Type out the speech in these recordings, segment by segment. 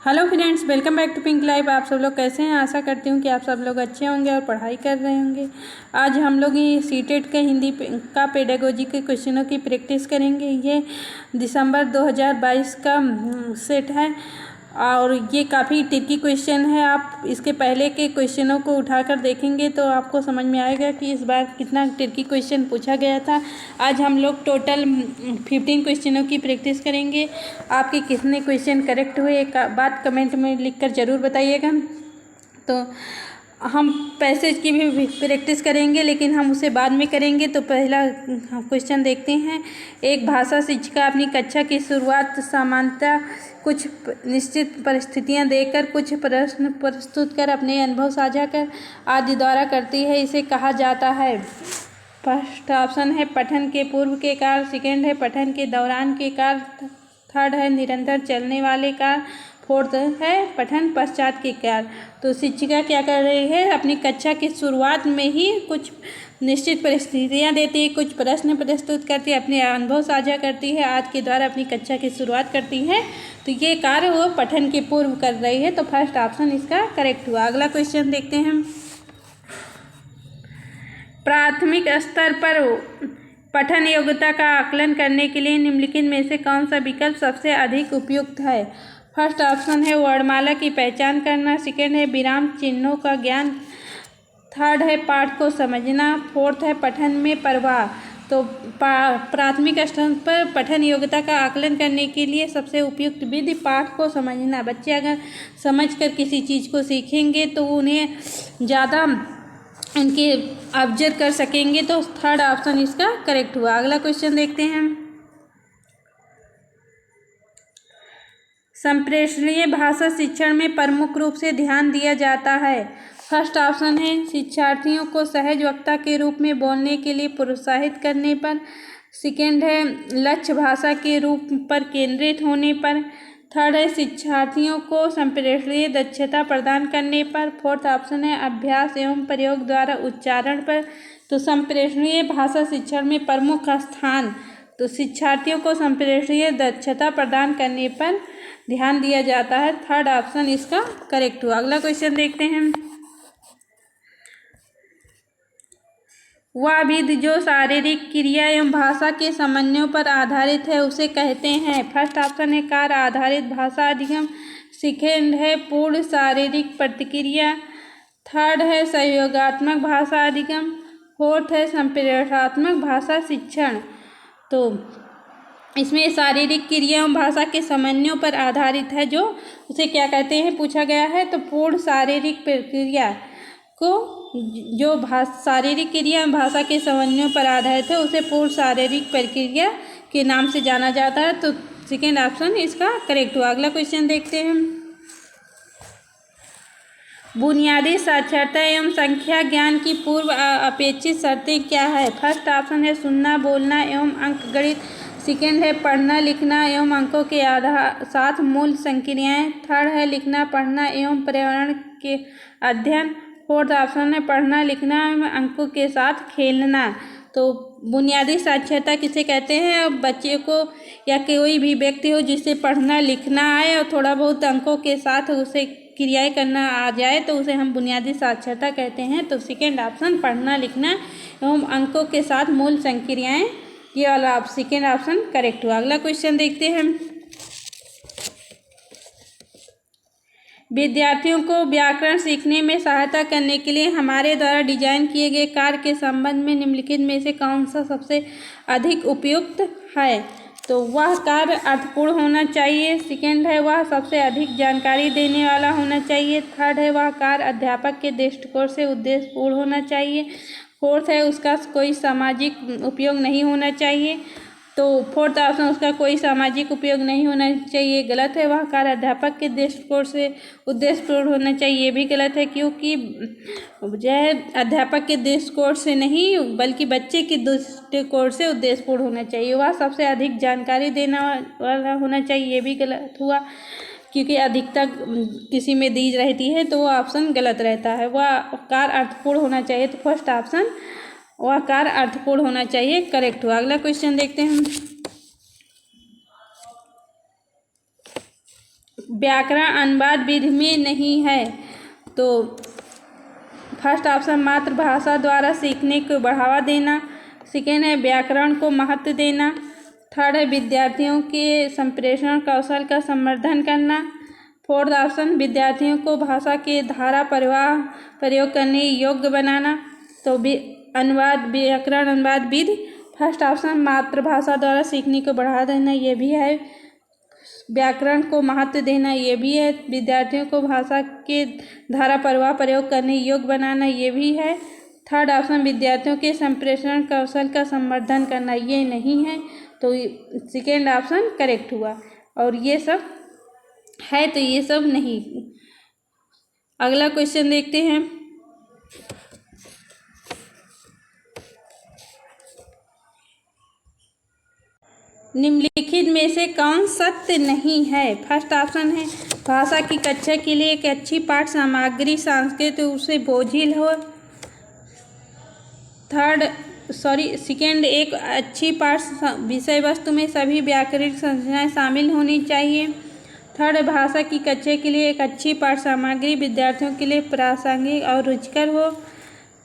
Hello friends, welcome back to Pink Live. आप सब लोग कैसे हैं? आशा करती हूँ कि आप सब लोग अच्छे होंगे और पढ़ाई कर रहे होंगे। आज हम लोग ये सीटेट के हिंदी का पेडागोजी के क्वेश्चनों की प्रैक्टिस करेंगे। ये दिसंबर 2022 का सेट है और ये काफ़ी ट्रिकी क्वेश्चन है। आप इसके पहले के क्वेश्चनों को उठाकर देखेंगे तो आपको समझ में आएगा कि इस बार कितना ट्रिकी क्वेश्चन पूछा गया था। आज हम लोग टोटल 15 क्वेश्चनों की प्रैक्टिस करेंगे। आपके कितने क्वेश्चन करेक्ट हुए एक बात कमेंट में लिखकर ज़रूर बताइएगा। तो हम पैसेज की भी प्रैक्टिस करेंगे, लेकिन हम उसे बाद में करेंगे। तो पहला क्वेश्चन देखते हैं। एक भाषा शिक्षिका अपनी कक्षा की शुरुआत सामान्यतः कुछ निश्चित परिस्थितियां देकर कुछ प्रश्न प्रस्तुत कर अपने अनुभव साझा कर आदि द्वारा करती है, इसे कहा जाता है। फर्स्ट ऑप्शन है पठन के पूर्व के कार्य, सेकेंड है पठन के दौरान के कार्य, थर्ड है निरंतर चलने वाले कार्य, फोर्थ है पठन पश्चात के कार्य। तो शिक्षिका क्या कर रही है? अपनी कक्षा की शुरुआत में ही कुछ निश्चित परिस्थितियां देती है, कुछ प्रश्न प्रस्तुत करती है, अपने अनुभव साझा करती है, आज के द्वारा अपनी कक्षा की शुरुआत करती है। तो ये कार्य वो पठन के पूर्व कर रही है। तो फर्स्ट ऑप्शन इसका करेक्ट हुआ। अगला क्वेश्चन देखते हैं। प्राथमिक स्तर पर पठन योग्यता का आकलन करने के लिए निम्नलिखित में से कौन सा विकल्प सबसे अधिक उपयुक्त है? फर्स्ट ऑप्शन है वर्णमाला की पहचान करना, सेकेंड है विराम चिन्हों का ज्ञान, थर्ड है पाठ को समझना, फोर्थ है पठन में प्रवाह। तो प्राथमिक स्तर पर पठन योग्यता का आकलन करने के लिए सबसे उपयुक्त विधि पाठ को समझना। बच्चे अगर समझकर किसी चीज़ को सीखेंगे तो उन्हें ज़्यादा उनके ऑब्जर्व कर सकेंगे। तो थर्ड ऑप्शन इसका करेक्ट हुआ। अगला क्वेश्चन देखते हैं। संप्रेषणीय भाषा शिक्षण में प्रमुख रूप से ध्यान दिया जाता है। फर्स्ट ऑप्शन है शिक्षार्थियों को सहज वक्ता के रूप में बोलने के लिए प्रोत्साहित करने पर, सेकेंड है लक्ष्य भाषा के रूप पर केंद्रित होने पर, थर्ड है शिक्षार्थियों को संप्रेषणीय दक्षता प्रदान करने पर, फोर्थ ऑप्शन है अभ्यास एवं प्रयोग द्वारा उच्चारण पर। तो संप्रेषणीय भाषा शिक्षण में प्रमुख स्थान तो शिक्षार्थियों को संप्रेषणीय दक्षता प्रदान करने पर ध्यान दिया जाता है। थर्ड ऑप्शन इसका करेक्ट हुआ। अगला क्वेश्चन देखते हैं। वह विधि जो शारीरिक क्रिया एवं भाषा के समन्वय पर आधारित है उसे कहते हैं। फर्स्ट ऑप्शन है कार्य आधारित भाषा अधिगम, सेकेंड है पूर्ण शारीरिक प्रतिक्रिया, थर्ड है सहयोगात्मक भाषा अधिगम, फोर्थ है संप्रेषणात्मक भाषा शिक्षण। तो इसमें शारीरिक क्रिया एवं भाषा के समन्वय पर आधारित है, जो उसे क्या कहते हैं पूछा गया है। तो पूर्ण शारीरिक प्रक्रिया को जो शारीरिक क्रिया एवं भाषा के समन्वय पर आधारित है उसे पूर्ण शारीरिक प्रक्रिया के नाम से जाना जाता है। तो सेकेंड ऑप्शन इसका करेक्ट हुआ। अगला क्वेश्चन देखते हैं। बुनियादी साक्षरता एवं संख्या ज्ञान की पूर्व अपेक्षित शर्तें क्या है? फर्स्ट ऑप्शन है सुनना बोलना एवं अंकगणित, सेकेंड है पढ़ना लिखना एवं अंकों के साथ मूल संक्रियाएं, थर्ड है लिखना पढ़ना एवं पर्यावरण के अध्ययन, फोर्थ ऑप्शन है पढ़ना लिखना एवं अंकों के साथ खेलना। तो बुनियादी साक्षरता किसे कहते हैं? अब बच्चे को या कोई भी व्यक्ति हो जिसे पढ़ना लिखना आए और थोड़ा बहुत अंकों के साथ उसे क्रियाएं करना आ जाए तो उसे हम बुनियादी साक्षरता कहते हैं। तो सेकेंड ऑप्शन पढ़ना लिखना एवं अंकों के साथ मूल संक्रियाएं, ये वाला सेकेंड ऑप्शन करेक्ट हुआ। अगला क्वेश्चन देखते हैं। विद्यार्थियों को व्याकरण सीखने में सहायता करने के लिए हमारे द्वारा डिजाइन किए गए कार्य के संबंध में निम्नलिखित में से कौन सा सबसे अधिक उपयुक्त है? तो वह कार्य अर्थपूर्ण होना चाहिए, सेकेंड है वह सबसे अधिक जानकारी देने वाला होना चाहिए, थर्ड है वह कार्य अध्यापक के दृष्टिकोण से उद्देश्यपूर्ण होना चाहिए, फोर्थ है उसका कोई सामाजिक उपयोग नहीं होना चाहिए। तो फोर्थ ऑप्शन उसका कोई सामाजिक उपयोग नहीं होना चाहिए गलत है। वह कार्य अध्यापक के दृष्टिकोण से उद्देश्यपूर्ण होना चाहिए, ये भी गलत है, क्योंकि जो है अध्यापक के दृष्टिकोण से नहीं बल्कि बच्चे के दृष्टिकोण से उद्देश्यपूर्ण होना चाहिए। वह सबसे अधिक जानकारी देने वाला होना चाहिए, ये भी गलत हुआ, क्योंकि अधिकता किसी में दी रहती है तो वह ऑप्शन गलत रहता है। वह कार्य अर्थपूर्ण होना चाहिए, तो फर्स्ट ऑप्शन वह कार्य अर्थपूर्ण होना चाहिए करेक्ट हुआ। अगला क्वेश्चन देखते हैं। व्याकरण अनुवाद विधि में नहीं है। तो फर्स्ट ऑप्शन मातृभाषा द्वारा सीखने को बढ़ावा देना। सेकेंड है व्याकरण को महत्व देना। थर्ड है विद्यार्थियों के संप्रेषण कौशल का संवर्धन करना। फोर्थ ऑप्शन विद्यार्थियों को भाषा के धारा प्रवाह प्रयोग करने योग्य बनाना। तो अनुवाद व्याकरण अनुवाद विधि फर्स्ट ऑप्शन मातृभाषा द्वारा सीखने को बढ़ावा देना, ये भी है। व्याकरण को महत्व देना, ये भी है। विद्यार्थियों को भाषा के धारा प्रवाह प्रयोग करने योग्य बनाना, ये भी है। थर्ड ऑप्शन विद्यार्थियों के संप्रेषण कौशल का संवर्धन करना, ये नहीं है। तो सेकेंड ऑप्शन करेक्ट हुआ। और ये सब है तो ये सब नहीं। अगला क्वेश्चन देखते हैं। निम्नलिखित में से कौन सत्य नहीं है? फर्स्ट ऑप्शन है भाषा की कक्षा के लिए एक अच्छी पाठ सामग्री सांस्कृतिक रूप से बोझिल हो। सेकेंड, एक अच्छी पाठ विषय वस्तु में सभी व्याकरणिक संरचनाएं शामिल होनी चाहिए। थर्ड, भाषा की कक्षा के लिए एक अच्छी पाठ सामग्री विद्यार्थियों के लिए प्रासंगिक और रुचिकर हो।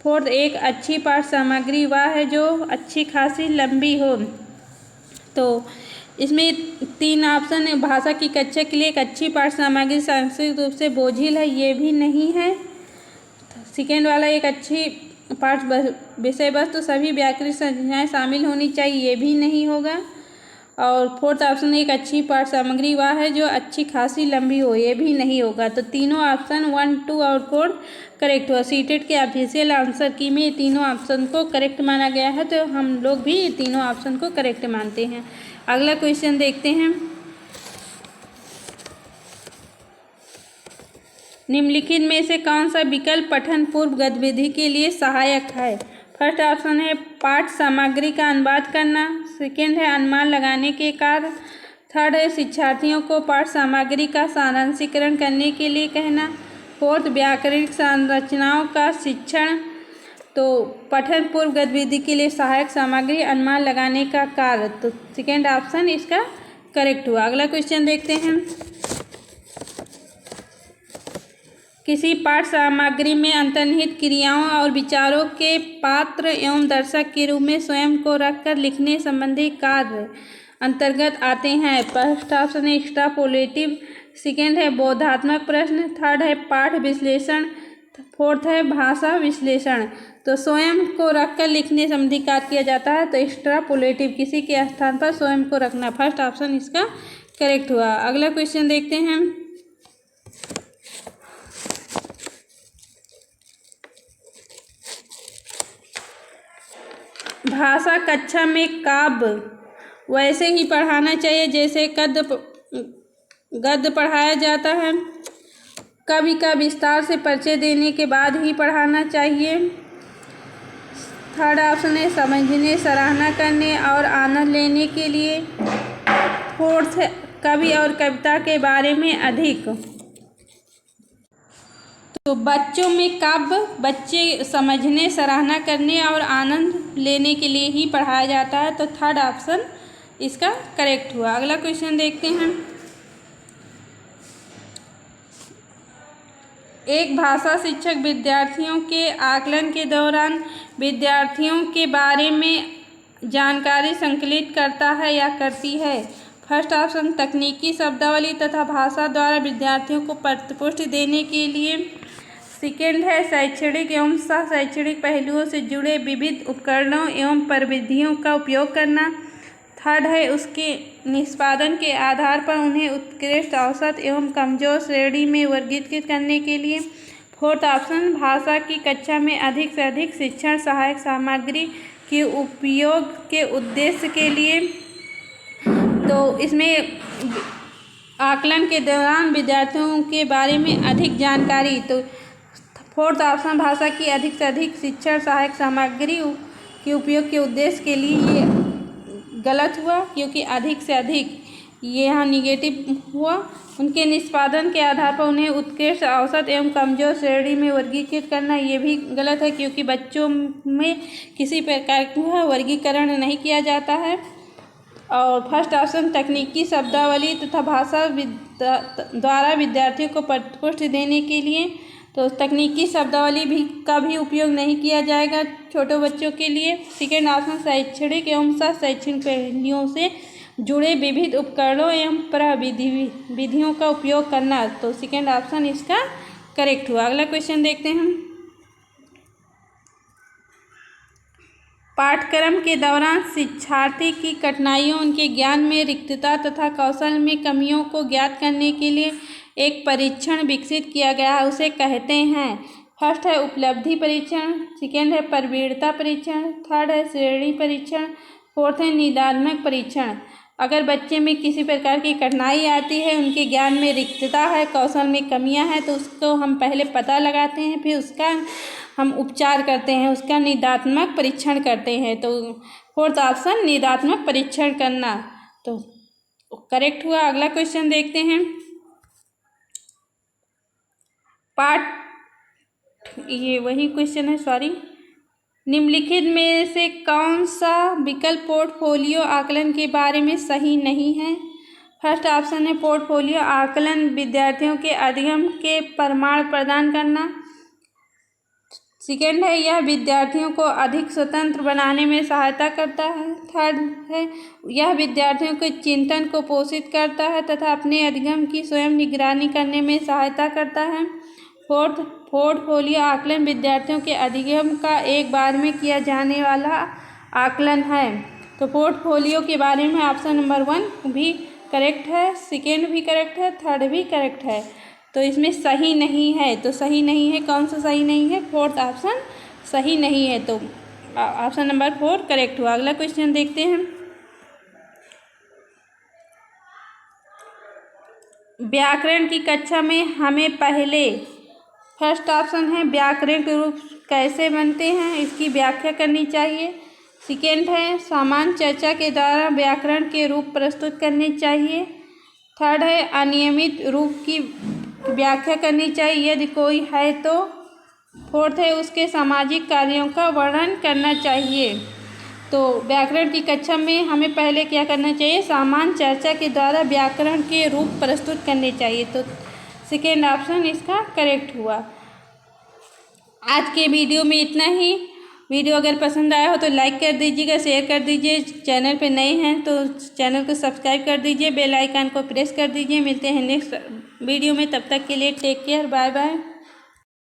फोर्थ, एक अच्छी पाठ सामग्री वह है जो अच्छी खासी लंबी हो। तो इसमें तीन ऑप्शन है। भाषा की कक्षा के लिए एक अच्छी पाठ सामग्री सांस्कृतिक रूप से बोझिल है, ये भी नहीं है। सेकेंड वाला एक अच्छी पाठ विषय वस्तु सभी व्याकरणिक संरचनाएं शामिल होनी चाहिए, ये भी नहीं होगा। और फोर्थ ऑप्शन एक अच्छी पाठ सामग्री वह है जो अच्छी खासी लंबी हो, ये भी नहीं होगा। तो तीनों ऑप्शन 1, 2 और 4 करेक्ट हुआ। सीटेट के ऑफिशियल आंसर की में तीनों ऑप्शन को करेक्ट माना गया है, तो हम लोग भी तीनों ऑप्शन को करेक्ट मानते हैं। अगला क्वेश्चन देखते हैं। निम्नलिखित में से कौन सा विकल्प पठन पूर्व गतिविधि के लिए सहायक है? फर्स्ट ऑप्शन है पाठ सामग्री का अनुवाद करना। सेकेंड है अनुमान लगाने के कार्य। थर्ड है शिक्षार्थियों को पाठ सामग्री का सारांशीकरण करने के लिए कहना। फोर्थ, व्याकरणिक संरचनाओं का शिक्षण। तो पठन पूर्व गतिविधि के लिए सहायक सामग्री, अनुमान लगाने का कार्य। तो सेकेंड ऑप्शन इसका करेक्ट हुआ। अगला क्वेश्चन देखते हैं। किसी पाठ सामग्री में अंतर्निहित क्रियाओं और विचारों के पात्र एवं दर्शक के रूप में स्वयं को रखकर लिखने संबंधी कार्य अंतर्गत आते हैं। फर्स्ट ऑप्शन है एक्स्ट्रापोलेटिव। सेकेंड है बोधात्मक प्रश्न। थर्ड है पाठ विश्लेषण। फोर्थ है भाषा विश्लेषण। तो स्वयं को रखकर लिखने संबंधी कार्य किया जाता है, तो एक्स्ट्रापोलेटिव, किसी के स्थान पर स्वयं को रखना। फर्स्ट ऑप्शन इसका करेक्ट हुआ। अगला क्वेश्चन देखते हैं। भाषा कक्षा में काव्य वैसे ही पढ़ाना चाहिए जैसे गद्य पढ़ाया जाता है। कवि का विस्तार से परिचय देने के बाद ही पढ़ाना चाहिए। थर्ड ऑप्शन है समझने, सराहना करने और आनंद लेने के लिए। फोर्थ, कवि और कविता के बारे में अधिक। तो बच्चों में काव्य बच्चे समझने, सराहना करने और आनंद लेने के लिए ही पढ़ाया जाता है, तो थर्ड ऑप्शन इसका करेक्ट हुआ। अगला क्वेश्चन देखते हैं। एक भाषा शिक्षक विद्यार्थियों के आकलन के दौरान विद्यार्थियों के बारे में जानकारी संकलित करता है या करती है? फर्स्ट ऑप्शन तकनीकी शब्दावली तथा भाषा द्वारा विद्यार्थियों को प्रतिपुष्टि देने के लिए। सेकेंड है शैक्षणिक एवं सह शैक्षणिक पहलुओं से जुड़े विविध उपकरणों एवं प्रविधियों का उपयोग करना। थर्ड है उसके निष्पादन के आधार पर उन्हें उत्कृष्ट, औसत एवं कमजोर श्रेणी में वर्गीकृत करने के लिए। फोर्थ ऑप्शन भाषा की कक्षा में अधिक से अधिक शिक्षण सहायक सामग्री के उपयोग के उद्देश्य के लिए। तो इसमें आकलन के दौरान विद्यार्थियों के बारे में अधिक जानकारी। तो फोर्थ ऑप्शन भाषा की अधिक से अधिक शिक्षण सहायक सामग्री के उपयोग के उद्देश्य के लिए, ये गलत हुआ क्योंकि अधिक से अधिक ये यहाँ निगेटिव हुआ। उनके निष्पादन के आधार पर उन्हें उत्कृष्ट, औसत एवं कमजोर श्रेणी में वर्गीकृत करना, ये भी गलत है क्योंकि बच्चों में किसी प्रकार का वर्गीकरण नहीं किया जाता है। और फर्स्ट ऑप्शन तकनीकी शब्दावली तथा भाषा द्वारा विद्यार्थियों को पृष्ठ देने के लिए, तो तकनीकी शब्दावली भी का भी उपयोग नहीं किया जाएगा छोटे बच्चों के लिए। सेकेंड ऑप्शन शैक्षणिक एवं शैक्षणिक पहलुओं से जुड़े विविध उपकरणों एवं विधियों का उपयोग करना, तो सेकेंड ऑप्शन इसका करेक्ट हुआ। अगला क्वेश्चन देखते हैं हम। पाठ्यक्रम के दौरान शिक्षार्थी की कठिनाइयों, उनके ज्ञान में रिक्तता तथा कौशल में कमियों को ज्ञात करने के लिए एक परीक्षण विकसित किया गया है, उसे कहते हैं। फर्स्ट है उपलब्धि परीक्षण, सेकेंड है प्रवीणता परीक्षण, थर्ड है श्रेणी परीक्षण, फोर्थ है निदात्मक परीक्षण। अगर बच्चे में किसी प्रकार की कठिनाई आती है, उनके ज्ञान में रिक्तता है, कौशल में कमियां हैं, तो उसको हम पहले पता लगाते हैं, फिर उसका हम उपचार करते हैं, उसका निदात्मक परीक्षण करते हैं। तो फोर्थ ऑप्शन निदात्मक परीक्षण करना तो करेक्ट हुआ। अगला क्वेश्चन देखते हैं। ये वही क्वेश्चन है, सॉरी। निम्नलिखित में से कौन सा विकल्प पोर्टफोलियो आकलन के बारे में सही नहीं है? फर्स्ट ऑप्शन है पोर्टफोलियो आकलन विद्यार्थियों के अधिगम के प्रमाण प्रदान करना। सेकेंड है यह विद्यार्थियों को अधिक स्वतंत्र बनाने में सहायता करता है। थर्ड है यह विद्यार्थियों के चिंतन को पोषित करता है तथा अपने अधिगम की स्वयं निगरानी करने में सहायता करता है। फोर्थ, पोर्टफोलियो आकलन विद्यार्थियों के अधिगम का एक बार में किया जाने वाला आकलन है। तो पोर्टफोलियो के बारे में ऑप्शन नंबर 1 भी करेक्ट है, सेकेंड भी करेक्ट है, थर्ड भी करेक्ट है। तो इसमें सही नहीं है, तो सही नहीं है, कौन सा सही नहीं है? फोर्थ ऑप्शन सही नहीं है, तो ऑप्शन नंबर 4 करेक्ट हुआ। अगला क्वेश्चन देखते हैं। व्याकरण की कक्षा में हमें पहले, फर्स्ट ऑप्शन है व्याकरण के रूप कैसे बनते हैं, इसकी व्याख्या करनी चाहिए। सेकेंड है सामान्य चर्चा के द्वारा व्याकरण के रूप प्रस्तुत करने चाहिए। थर्ड है अनियमित रूप की व्याख्या करनी चाहिए यदि कोई है तो। फोर्थ है उसके सामाजिक कार्यों का वर्णन करना चाहिए। तो व्याकरण की कक्षा में हमें पहले क्या करना चाहिए? सामान्य चर्चा के द्वारा व्याकरण के रूप प्रस्तुत करने चाहिए, तो सेकेंड ऑप्शन इसका करेक्ट हुआ। आज के वीडियो में इतना ही। वीडियो अगर पसंद आया हो तो लाइक कर दीजिएगा, शेयर कर दीजिए। चैनल पे नए हैं तो चैनल को सब्सक्राइब कर दीजिए, बेल आइकन को प्रेस कर दीजिए। मिलते हैं नेक्स्ट वीडियो में, तब तक के लिए टेक केयर, बाय बाय।